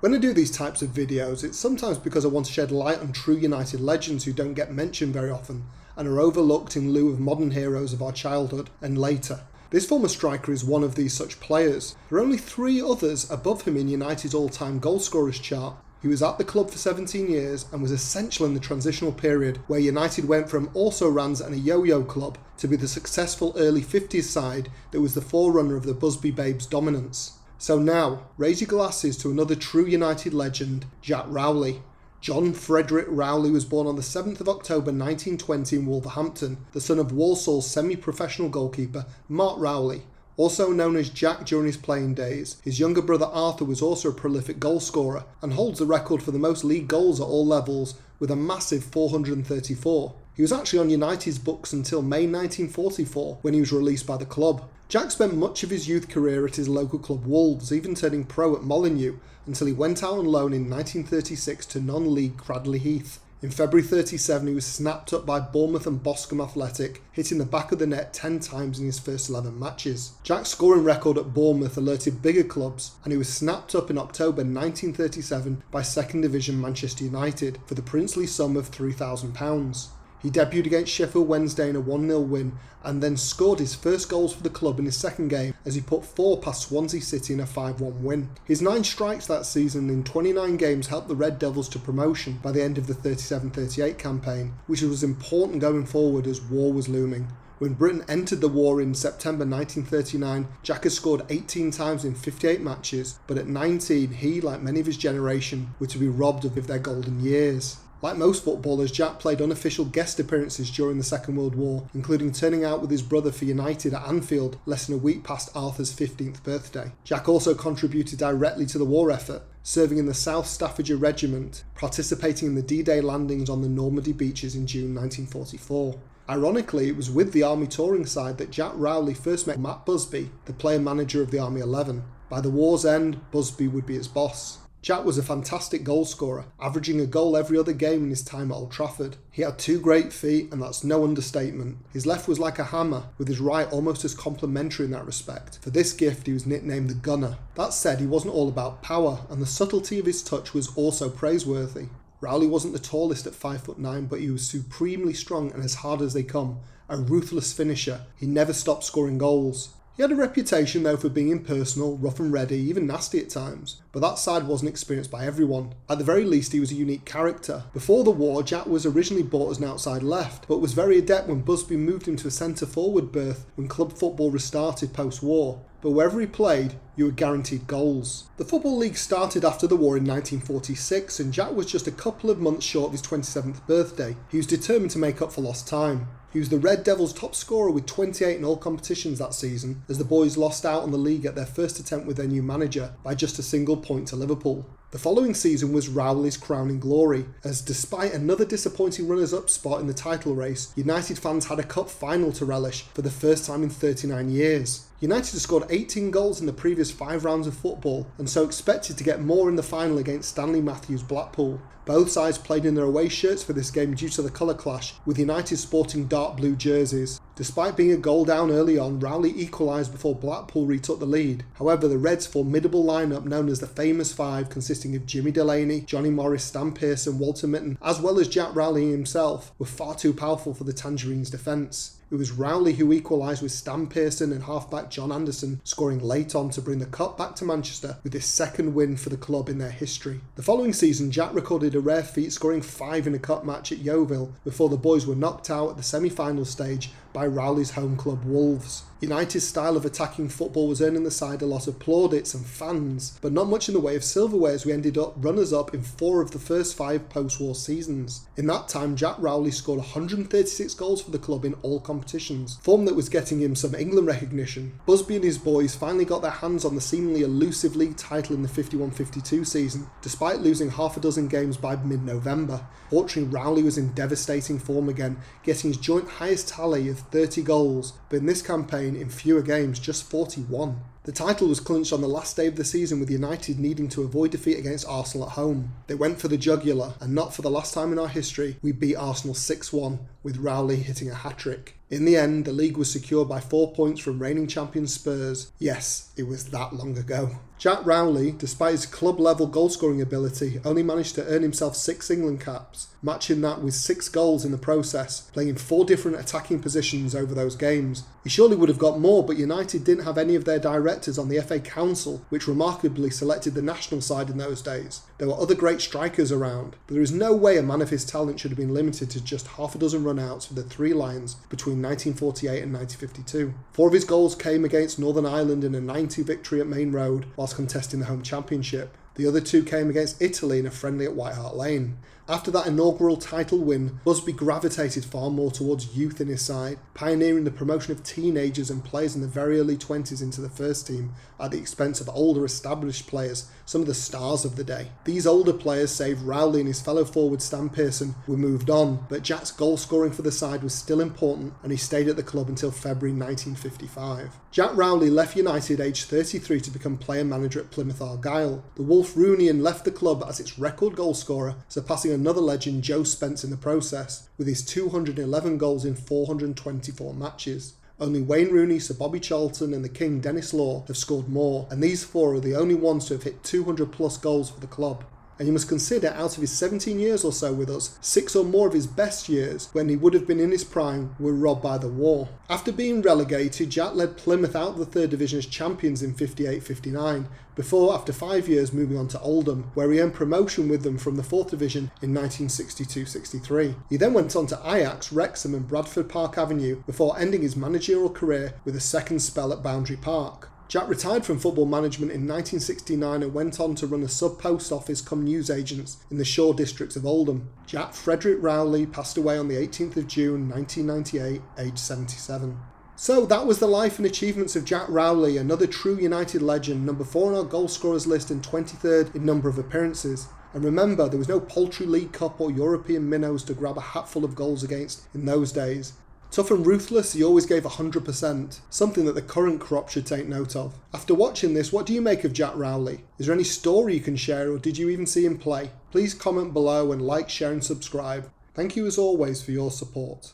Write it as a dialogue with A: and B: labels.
A: When I do these types of videos, it's sometimes because I want to shed light on true United legends who don't get mentioned very often and are overlooked in lieu of modern heroes of our childhood and later. This former striker is one of these such players. There are only 3 others above him in United's all-time goalscorers chart. He was at the club for 17 years and was essential in the transitional period where United went from also-rans and a yo-yo club to be the successful early 50s side that was the forerunner of the Busby Babes' dominance. So now, raise your glasses to another true United legend, Jack Rowley. John Frederick Rowley was born on the 7th of October 1920 in Wolverhampton, the son of Walsall's semi-professional goalkeeper Matt Rowley. Also known as Jack during his playing days, his younger brother Arthur was also a prolific goalscorer and holds the record for the most league goals at all levels with a massive 434. He was actually on United's books until May 1944 when he was released by the club. Jack spent much of his youth career at his local club Wolves, even turning pro at Molineux until he went out on loan in 1936 to non-league Cradley Heath. In February 37 he was snapped up by Bournemouth and Boscombe Athletic, hitting the back of the net 10 times in his first 11 matches. Jack's scoring record at Bournemouth alerted bigger clubs, and he was snapped up in October 1937 by 2nd Division Manchester United for the princely sum of £3,000. He debuted against Sheffield Wednesday in a 1-0 win and then scored his first goals for the club in his second game as he put 4 past Swansea City in a 5-1 win. His 9 strikes that season in 29 games helped the Red Devils to promotion by the end of the 37-38 campaign, which was important going forward as war was looming. When Britain entered the war in September 1939, Jack had scored 18 times in 58 matches, but at 19 he, like many of his generation, were to be robbed of their golden years. Like most footballers, Jack played unofficial guest appearances during the Second World War, including turning out with his brother for United at Anfield less than a week past Arthur's 15th birthday. Jack also contributed directly to the war effort, serving in the South Staffordshire Regiment, participating in the D-Day landings on the Normandy beaches in June 1944. Ironically, it was with the Army touring side that Jack Rowley first met Matt Busby, the player-manager of the Army 11. By the war's end, Busby would be its boss. Jack was a fantastic goalscorer, averaging a goal every other game in his time at Old Trafford. He had 2 great feet, and that's no understatement. His left was like a hammer, with his right almost as complementary in that respect. For this gift, he was nicknamed the Gunner. That said, he wasn't all about power, and the subtlety of his touch was also praiseworthy. Rowley wasn't the tallest at 5'9", but he was supremely strong and as hard as they come. A ruthless finisher, he never stopped scoring goals. He had a reputation though for being impersonal, rough and ready, even nasty at times, but that side wasn't experienced by everyone. At the very least he was a unique character. Before the war, Jack was originally bought as an outside left, but was very adept when Busby moved him to a centre forward berth when club football restarted post-war. But wherever he played, you were guaranteed goals. The Football League started after the war in 1946 and Jack was just a couple of months short of his 27th birthday. He was determined to make up for lost time. He was the Red Devils' top scorer with 28 in all competitions that season, as the boys lost out on the league at their first attempt with their new manager by just a single point to Liverpool. The following season was Rowley's crowning glory, as despite another disappointing runners-up spot in the title race, United fans had a cup final to relish for the first time in 39 years. United had scored 18 goals in the previous 5 rounds of football, and so expected to get more in the final against Stanley Matthews' Blackpool. Both sides played in their away shirts for this game due to the colour clash, with United sporting dark blue jerseys. Despite being a goal down early on, Rowley equalised before Blackpool retook the lead. However, the Reds' formidable lineup known as the Famous Five, consisting of Jimmy Delaney, Johnny Morris, Stan Pearson, Walter Mitten, as well as Jack Rowley himself, were far too powerful for the Tangerines' defence. It was Rowley who equalised with Stan Pearson and halfback John Anderson scoring late on to bring the cup back to Manchester with his second win for the club in their history. The following season, Jack recorded a rare feat, scoring 5 in a cup match at Yeovil before the boys were knocked out at the semi-final stage by Rowley's home club Wolves. United's style of attacking football was earning the side a lot of plaudits and fans, but not much in the way of silverware as we ended up runners-up in 4 of the first 5 post-war seasons. In that time, Jack Rowley scored 136 goals for the club in all competitions, form that was getting him some England recognition. Busby and his boys finally got their hands on the seemingly elusive league title in the 51-52 season, despite losing half a dozen games by mid-November. Fortunately, Rowley was in devastating form again, getting his joint highest tally of 30 goals, but in this campaign, in fewer games, just 41. The title was clinched on the last day of the season, with United needing to avoid defeat against Arsenal at home. They went for the jugular, and not for the last time in our history, we beat Arsenal 6-1, with Rowley hitting a hat-trick. In the end, the league was secured by 4 points from reigning champions Spurs. Yes, it was that long ago. Jack Rowley, despite his club-level goal-scoring ability, only managed to earn himself 6 England caps, matching that with 6 goals in the process, playing in 4 different attacking positions over those games. He surely would have got more, but United didn't have any of their directors on the FA Council, which remarkably selected the national side in those days. There were other great strikers around, but there is no way a man of his talent should have been limited to just half a dozen run-outs for the 3 Lions between 1948 and 1952. 4 of his goals came against Northern Ireland in a 9-2 victory at Main Road whilst contesting the home championship. The other 2 came against Italy in a friendly at White Hart Lane. After that inaugural title win, Busby gravitated far more towards youth in his side, pioneering the promotion of teenagers and players in the very early 20s into the first team at the expense of older established players, some of the stars of the day. These older players, save Rowley and his fellow forward Stan Pearson, were moved on, but Jack's goal scoring for the side was still important, and he stayed at the club until February 1955. Jack Rowley left United aged 33 to become player manager at Plymouth Argyle. The Wolf Roonian left the club as its record goal scorer, surpassing another legend, Joe Spence, in the process, with his 211 goals in 424 matches. Only Wayne Rooney, Sir Bobby Charlton and the King Dennis Law have scored more, and these 4 are the only ones to have hit 200 plus goals for the club. And you must consider, out of his 17 years or so with us, 6 or more of his best years, when he would have been in his prime, were robbed by the war. After being relegated, Jack led Plymouth out of the 3rd Division as champions in 58-59, before, after 5 years, moving on to Oldham, where he earned promotion with them from the 4th Division in 1962-63. He then went on to Ajax, Wrexham and Bradford Park Avenue, before ending his managerial career with a second spell at Boundary Park. Jack retired from football management in 1969 and went on to run a sub-post office cum newsagents in the Shore districts of Oldham. Jack Frederick Rowley passed away on the 18th of June 1998, aged 77. So that was the life and achievements of Jack Rowley, another true United legend, number 4 on our goal scorers list and 23rd in number of appearances. And remember, there was no paltry League Cup or European minnows to grab a hatful of goals against in those days. Tough and ruthless, he always gave 100%, something that the current crop should take note of. After watching this, what do you make of Jack Rowley? Is there any story you can share, or did you even see him play? Please comment below and like, share and subscribe. Thank you as always for your support.